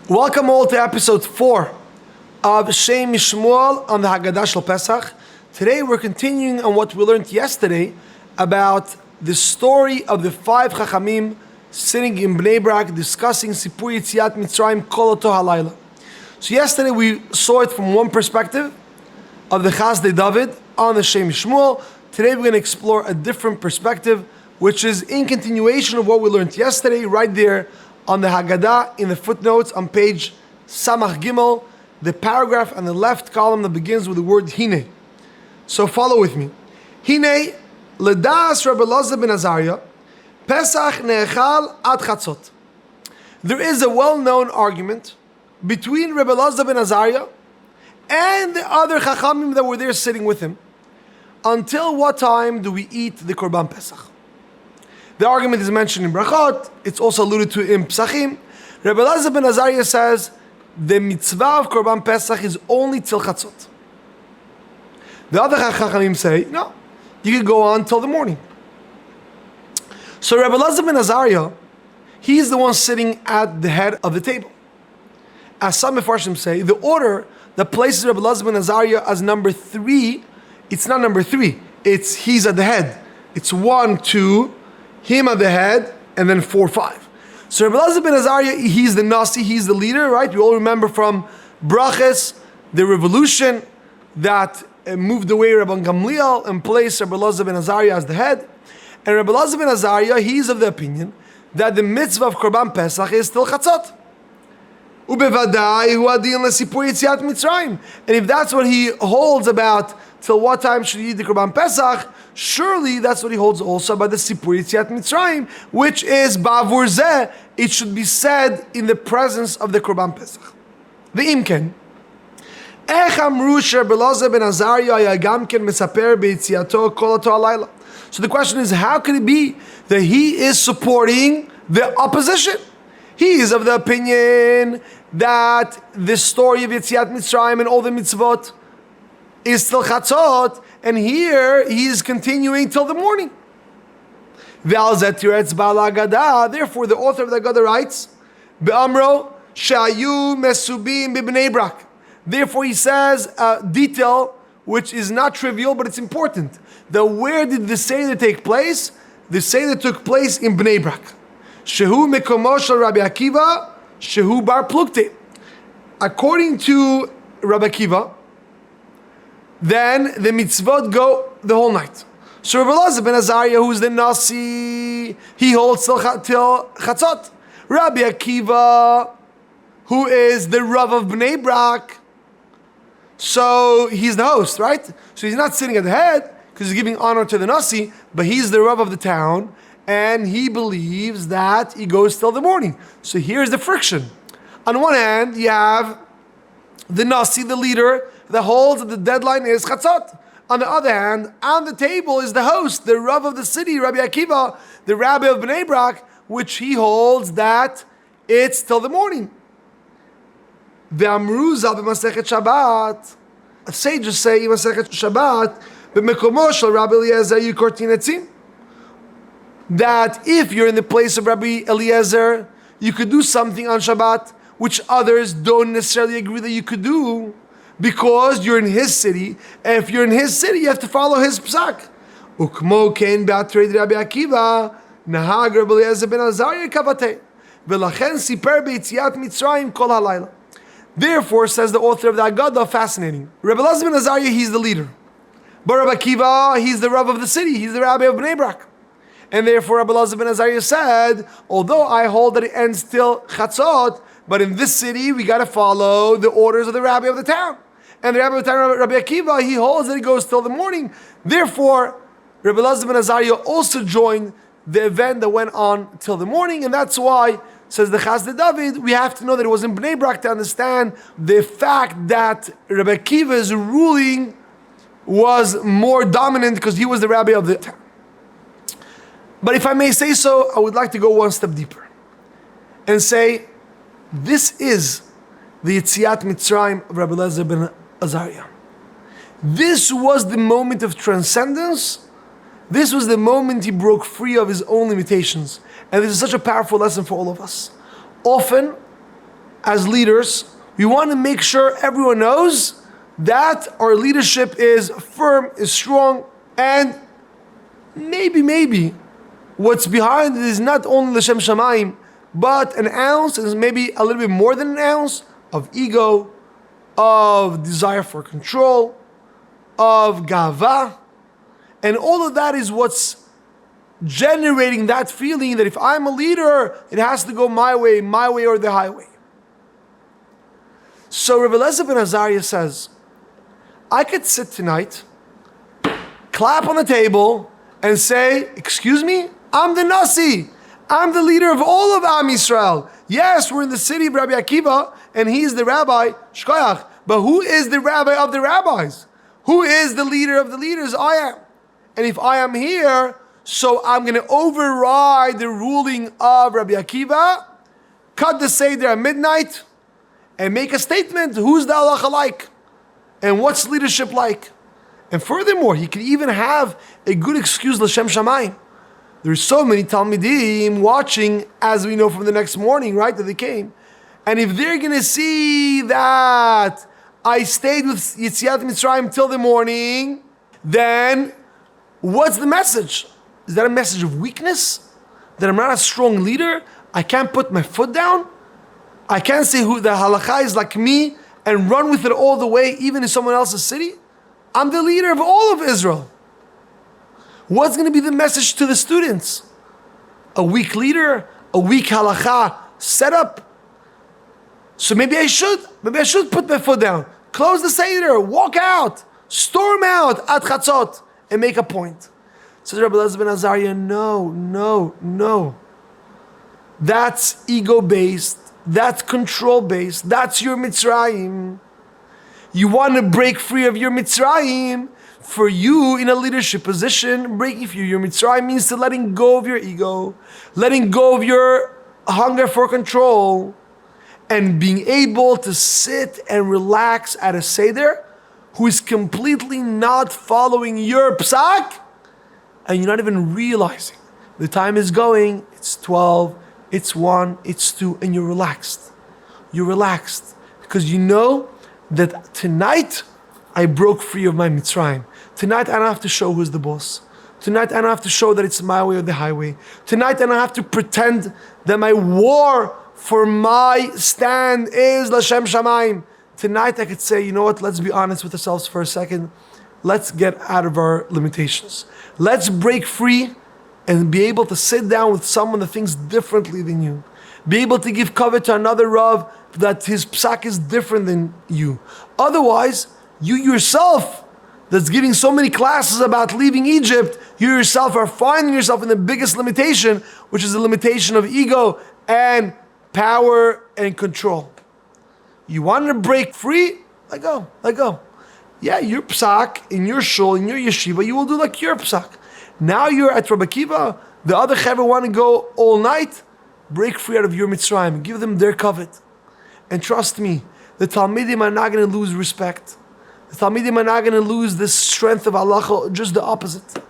Welcome all to episode 4 of Shem Mishmuel on the Hagadah Shel Pesach. Today we're continuing on what we learned yesterday about the story of the 5 Chachamim sitting in Bnei Brak discussing Sipur Yetziat Mitzrayim Kolel Torah Shiurim. So yesterday we saw it from one perspective of the Chasdei David on the Shem Mishmuel. Today we're going to explore a different perspective, which is in continuation of what we learned yesterday, right there on the Hagadah in the footnotes on page Samach Gimel, the paragraph on the left column that begins with the word Hine. So follow with me. Hine, Ledas Rabbi Elazar ben Azariah, Pesach ne'echal ad chatzot. There is a well-known argument between Rabbi Elazar ben Azariah and the other Chachamim that were there sitting with him. Until what time do we eat the Korban Pesach? The argument is mentioned in Brachot. It's also alluded to in Psachim. Rabbi Elazar ben Azariah says the mitzvah of Korban Pesach is only till Chatzot. The other Chachamim say, no, you can go on till the morning. So Rabbi Elazar ben Azariah, he's the one sitting at the head of the table. As some Mefarshim say, the order that places Rabbi Elazar ben Azariah as number 3, it's not number 3, it's he's at the head. It's 1, 2, him at the head, and then 4, 5. So Rabbi Elazar ben Azariah, he's the Nasi, he's the leader, right? We all remember from Brachas, the revolution that moved away Rabban Gamliel and placed Rabbi Elazar ben Azariah as the head. And Rabbi Elazar ben Azariah, he's of the opinion that the mitzvah of Korban Pesach is still Chatzot. And if that's what he holds about, till what time should he eat the Korban Pesach, surely that's what he holds also about the Sipur Yetziat Mitzrayim, which is Ba'avur Zeh, it should be said in the presence of the Korban Pesach. The Imken. So the question is, how can it be that he is supporting the opposition? He is of the opinion that the story of Yetziat Mitzrayim and all the mitzvot is till Chatzot, and here he is continuing till the morning. Therefore, the author of the Hagadah writes, Be'amro shayu mesubim b'Bnei Brak. Therefore, he says a detail which is not trivial, but it's important. That where did the Seder take place? The Seder took place in Bnei Brak. Shehu mekomo shel Rabbi Akiva, shehu bar plukte. According to Rabbi Akiva, then the mitzvot go the whole night. So Rabbi Elazar ben Azariah, who is the Nasi, he holds till Chatzot. Rabbi Akiva, who is the Rav of Bnei Brak, so he's the host, right? So he's not sitting at the head because he's giving honor to the Nasi, but he's the Rav of the town, and he believes that he goes till the morning. So here's the friction. On one hand, you have the Nasi, the leader, that holds that the deadline is Chatzot. On the other hand, on the table is the host, the Rav of the city, Rabbi Akiva, the Rabbi of Bnei Brak, which he holds that it's till the morning. Ve'amruza b'masechet Shabbat. Sages say in Masechet Shabbat, b'mekomo shel Rabbi Eliezer yukortin etzim. That if you're in the place of Rabbi Eliezer, you could do something on Shabbat which others don't necessarily agree that you could do, because you're in his city, and if you're in his city, you have to follow his psak. Ukmo ken be'atrei Rabbi Akiva, nahag Rabbi Eliezer ben Azariah kavateh, v'lachen siper be'yetziat Mitzrayim kol halayla. Therefore, says the author of the Hagadah, fascinating. Rabbi Elazar ben Azariah, he's the leader. But Rabbi Akiva, he's the Rav of the city, he's the Rabbi of Bnei Brak. And therefore, Rabbi Elazar ben Azariah said, although I hold that it ends till Chatzot, but in this city, we got to follow the orders of the Rabbi of the town. And the Rabbi of the town, Rabbi Akiva, he holds that it goes till the morning. Therefore, Rabbi Elazar ben Azariah also joined the event that went on till the morning, and that's why, says the Chasdei David, we have to know that it was in Bnei Brak to understand the fact that Rabbi Akiva's ruling was more dominant because he was the Rabbi of the town. But if I may say so, I would like to go one step deeper and say, this is the Yetziat Mitzrayim of Rabbi Elazar ben Azariah. This was the moment of transcendence. This was the moment he broke free of his own limitations. And this is such a powerful lesson for all of us. Often, as leaders, we want to make sure everyone knows that our leadership is firm, is strong, and maybe what's behind it is not only L'Shem Shamayim, but an ounce, is maybe a little bit more than an ounce of ego, of desire for control, of gava, and all of that is what's generating that feeling that if I'm a leader, it has to go my way or the highway. So Rabbi Eliezer ben Azariah says, I could sit tonight, clap on the table, and say, excuse me, I'm the Nasi. I'm the leader of all of Am Yisrael. Yes, we're in the city of Rabbi Akiva, and he's the rabbi, Shkoyach. But who is the rabbi of the rabbis? Who is the leader of the leaders? I am. And if I am here, so I'm going to override the ruling of Rabbi Akiva, cut the Seder at midnight, and make a statement, who's the halacha like? And what's leadership like? And furthermore, he could even have a good excuse L'Shem Shamayim. There's so many Talmidim watching, as we know from the next morning, right, that they came. And if they're going to see that I stayed with Yetziat Mitzrayim till the morning, then what's the message? Is that a message of weakness? That I'm not a strong leader? I can't put my foot down? I can't say who the halakha is like me and run with it all the way, even in someone else's city? I'm the leader of all of Israel. What's going to be the message to the students? A weak leader? A weak halakha setup? So maybe I should put my foot down, close the Seder, walk out, storm out at Chatzot, and make a point. Says Rabbi Eliezer ben Azariah, no. That's ego-based, that's control-based, that's your Mitzrayim. You want to break free of your Mitzrayim. For you in a leadership position, breaking free of your Mitzrayim means to letting go of your ego, letting go of your hunger for control, and being able to sit and relax at a Seder who is completely not following your psak, and you're not even realizing the time is going, it's 12, it's 1, it's 2, and you're relaxed. You're relaxed because you know that tonight I broke free of my Mitzrayim. Tonight I don't have to show who's the boss. Tonight I don't have to show that it's my way or the highway. Tonight I don't have to pretend that my war for my stand is L'Shem Shamayim. Tonight I could say, you know what, let's be honest with ourselves for a second. Let's get out of our limitations. Let's break free and be able to sit down with someone that thinks differently than you. Be able to give cover to another Rav that his psak is different than you. Otherwise, you yourself, that's giving so many classes about leaving Egypt, you yourself are finding yourself in the biggest limitation, which is the limitation of ego and power and control. You want to break free? Let go. Yeah, your psak, in your shul, in your yeshiva, you will do like your psak. Now you're at Rabbi Akiva, the other chaver want to go all night, break free out of your Mitzrayim, give them their covet. And trust me, the Talmidim are not going to lose respect. The Talmidim are not going to lose this strength of halacha, just the opposite.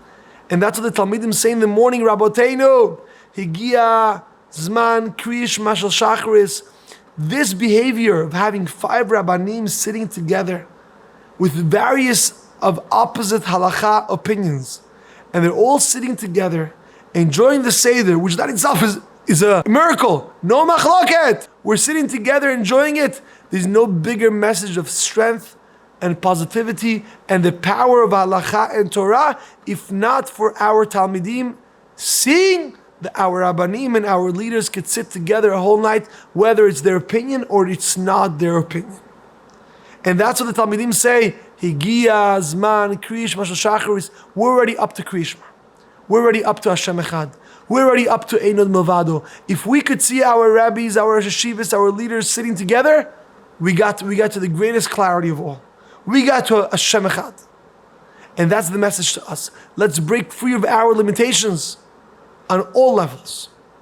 And that's what the Talmidim say in the morning, Rabboteinu, Higia, Zman, Krish, Mashal Shacharis. This behavior of having 5 Rabbanim sitting together with various of opposite halacha opinions, and they're all sitting together, enjoying the Seder, which that itself is a miracle. No machloket. We're sitting together enjoying it. There's no bigger message of strength and positivity and the power of halacha and Torah, if not for our Talmidim seeing that our Rabbanim and our leaders could sit together a whole night, whether it's their opinion or it's not their opinion. And that's what the Talmidim say, Higia, Zman, Krish, Mashal Shacharis. We're already up to Krishma. We're already up to Hashem Echad. We're already up to Einod Milvado. If we could see our rabbis, our yeshivas, our leaders sitting together, we got to the greatest clarity of all. We got to Hashem Echad. And that's the message to us. Let's break free of our limitations on all levels.